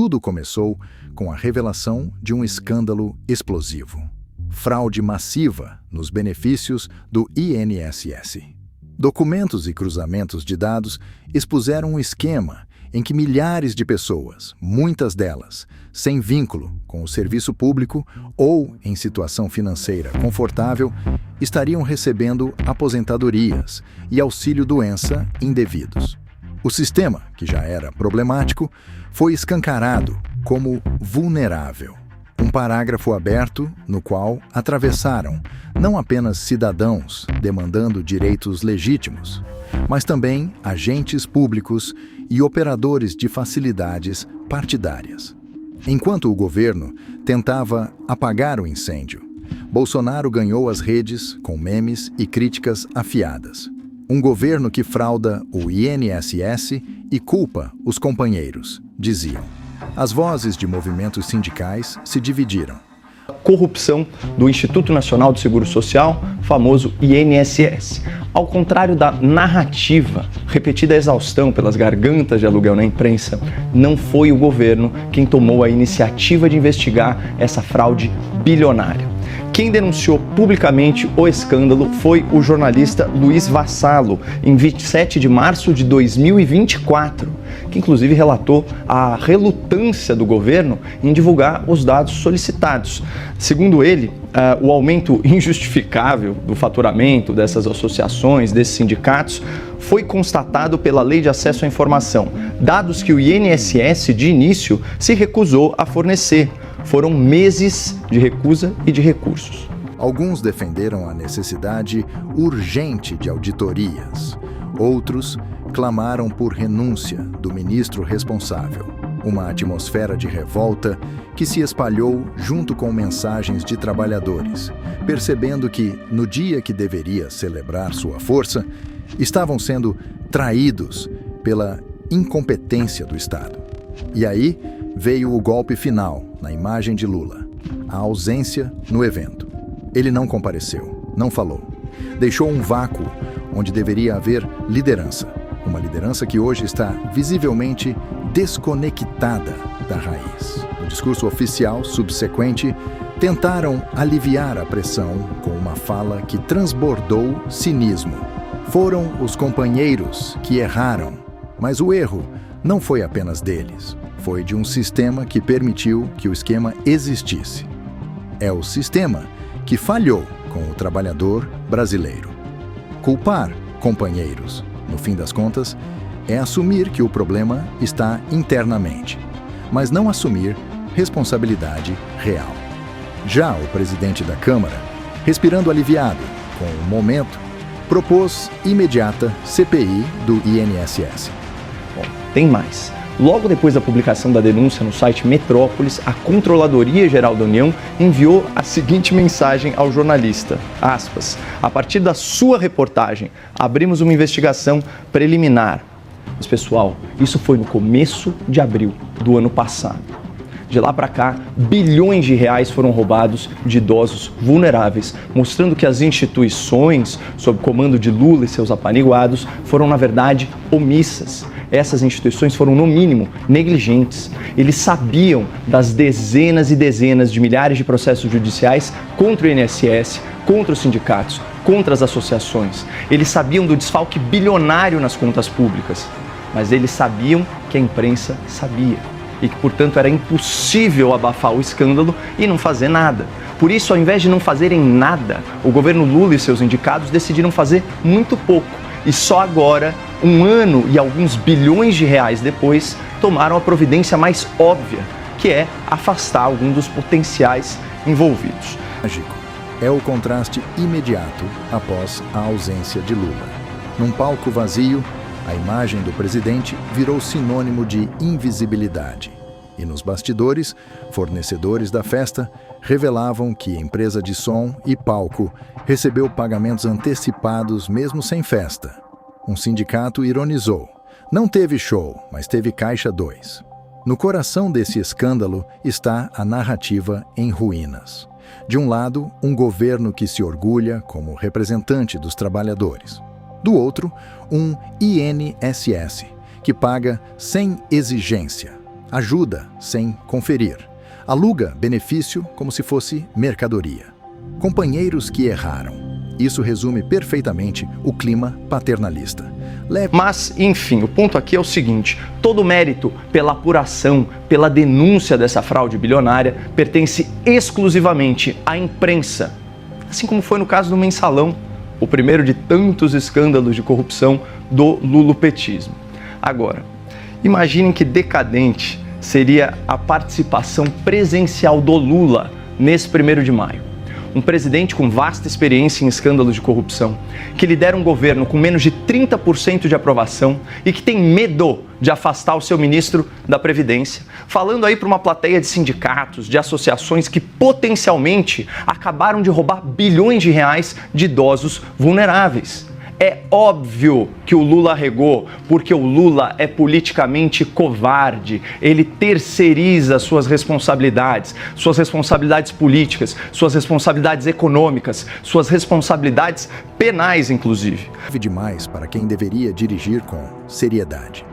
tudo começou com a revelação de um escândalo explosivo: fraude massiva nos benefícios do INSS. Documentos e cruzamentos de dados expuseram um esquema em que milhares de pessoas, muitas delas sem vínculo com o serviço público ou em situação financeira confortável, estariam recebendo aposentadorias e auxílio-doença indevidos. O sistema, que já era problemático, foi escancarado como vulnerável. Um parágrafo aberto no qual atravessaram não apenas cidadãos demandando direitos legítimos, mas também agentes públicos e operadores de facilidades partidárias. Enquanto o governo tentava apagar o incêndio, Bolsonaro ganhou as redes com memes e críticas afiadas. Um governo que frauda o INSS e culpa os companheiros, diziam. As vozes de movimentos sindicais se dividiram. Corrupção do Instituto Nacional do Seguro Social, famoso INSS. Ao contrário da narrativa, repetida a exaustão pelas gargantas de aluguel na imprensa, não foi o governo quem tomou a iniciativa de investigar essa fraude bilionária. Quem denunciou publicamente o escândalo foi o jornalista Luiz Vassalo, em 27 de março de 2024, que inclusive relatou a relutância do governo em divulgar os dados solicitados. Segundo ele, o aumento injustificável do faturamento dessas associações, desses sindicatos, foi constatado pela Lei de Acesso à Informação, dados que o INSS, de início, se recusou a fornecer. Foram meses de recusa e de recursos. Alguns defenderam a necessidade urgente de auditorias. Outros clamaram por renúncia do ministro responsável. Uma atmosfera de revolta que se espalhou junto com mensagens de trabalhadores, percebendo que, no dia que deveria celebrar sua força, estavam sendo traídos pela incompetência do Estado. E aí veio o golpe final na imagem de Lula, a ausência no evento. Ele não compareceu, não falou. Deixou um vácuo onde deveria haver liderança. Uma liderança que hoje está visivelmente desconectada da raiz. No discurso oficial subsequente, tentaram aliviar a pressão com uma fala que transbordou cinismo. Foram os companheiros que erraram, mas o erro não foi apenas deles. Foi de um sistema que permitiu que o esquema existisse. É o sistema que falhou com o trabalhador brasileiro. Culpar companheiros, no fim das contas, é assumir que o problema está internamente, mas não assumir responsabilidade real. Já o presidente da Câmara, respirando aliviado com o momento, propôs imediata CPI do INSS. Bom, tem mais. Logo depois da publicação da denúncia no site Metrópolis, a Controladoria Geral da União enviou a seguinte mensagem ao jornalista, aspas, a partir da sua reportagem, abrimos uma investigação preliminar. Mas, pessoal, isso foi no começo de abril do ano passado. De lá para cá, bilhões de reais foram roubados de idosos vulneráveis, mostrando que as instituições, sob comando de Lula e seus apaniguados, foram, na verdade, omissas. Essas instituições foram, no mínimo, negligentes. Eles sabiam das dezenas e dezenas de milhares de processos judiciais contra o INSS, contra os sindicatos, contra as associações. Eles sabiam do desfalque bilionário nas contas públicas. Mas eles sabiam que a imprensa sabia. E que, portanto, era impossível abafar o escândalo e não fazer nada. Por isso, ao invés de não fazerem nada, o governo Lula e seus indicados decidiram fazer muito pouco. E só agora, um ano e alguns bilhões de reais depois, tomaram a providência mais óbvia, que é afastar algum dos potenciais envolvidos. Mágico é o contraste imediato após a ausência de Lula. Num palco vazio, a imagem do presidente virou sinônimo de invisibilidade. E nos bastidores, fornecedores da festa revelavam que a empresa de som e palco recebeu pagamentos antecipados mesmo sem festa. Um sindicato ironizou. Não teve show, mas teve caixa 2. No coração desse escândalo está a narrativa em ruínas. De um lado, um governo que se orgulha como representante dos trabalhadores. Do outro, um INSS, que paga sem exigência. ajuda sem conferir, aluga benefício como se fosse mercadoria. Companheiros que erraram. Isso resume perfeitamente o clima paternalista. Mas, enfim, o ponto aqui é o seguinte: todo o mérito pela apuração, pela denúncia dessa fraude bilionária, pertence exclusivamente à imprensa. Assim como foi no caso do Mensalão, o primeiro de tantos escândalos de corrupção do lulopetismo. Agora, imaginem que decadente seria a participação presencial do Lula nesse 1º de maio. Um presidente com vasta experiência em escândalos de corrupção, que lidera um governo com menos de 30% de aprovação e que tem medo de afastar o seu ministro da Previdência, falando aí para uma plateia de sindicatos, de associações que potencialmente acabaram de roubar bilhões de reais de idosos vulneráveis. É óbvio que o Lula regou, porque o Lula é politicamente covarde. Ele terceiriza suas responsabilidades políticas, suas responsabilidades econômicas, suas responsabilidades penais, inclusive. Grave demais para quem deveria dirigir com seriedade.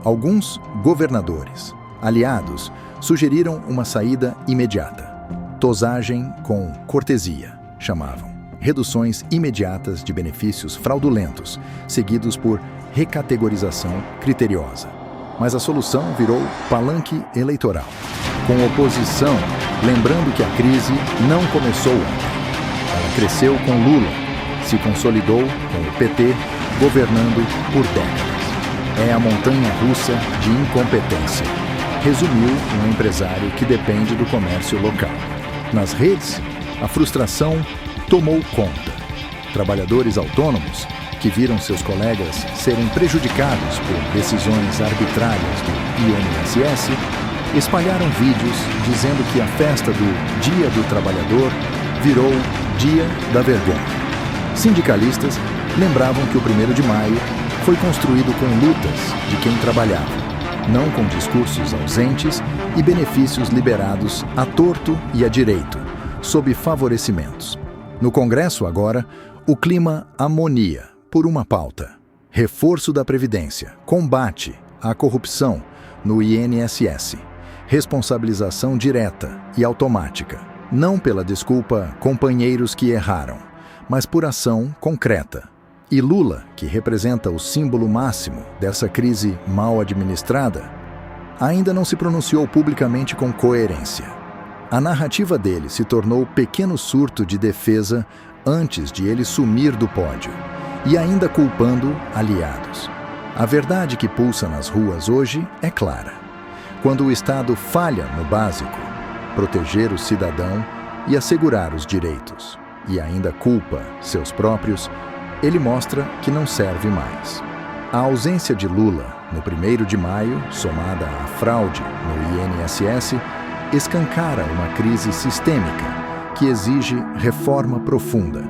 Alguns governadores, aliados, sugeriram uma saída imediata. Tosagem com cortesia, chamavam. Reduções imediatas de benefícios fraudulentos, seguidos por recategorização criteriosa. Mas a solução virou palanque eleitoral, com oposição lembrando que a crise não começou ontem. Ela cresceu com Lula, se consolidou com o PT, governando por décadas. É a montanha-russa de incompetência, resumiu um empresário que depende do comércio local. Nas redes, a frustração tomou conta. Trabalhadores autônomos, que viram seus colegas serem prejudicados por decisões arbitrárias do INSS, espalharam vídeos dizendo que a festa do Dia do Trabalhador virou Dia da Vergonha. Sindicalistas lembravam que o 1º de maio foi construído com lutas de quem trabalhava, não com discursos ausentes e benefícios liberados à torto e à direito, sob favorecimentos. No Congresso, agora, o clima amonia por uma pauta: reforço da Previdência, combate à corrupção no INSS, responsabilização direta e automática, não pela desculpa companheiros que erraram, mas por ação concreta. E Lula, que representa o símbolo máximo dessa crise mal administrada, ainda não se pronunciou publicamente com coerência. A narrativa dele se tornou pequeno surto de defesa antes de ele sumir do pódio, e ainda culpando aliados. A verdade que pulsa nas ruas hoje é clara. Quando o Estado falha no básico, proteger o cidadão e assegurar os direitos, e ainda culpa seus próprios, ele mostra que não serve mais. A ausência de Lula no 1º de maio, somada à fraude no INSS, escancara uma crise sistêmica que exige reforma profunda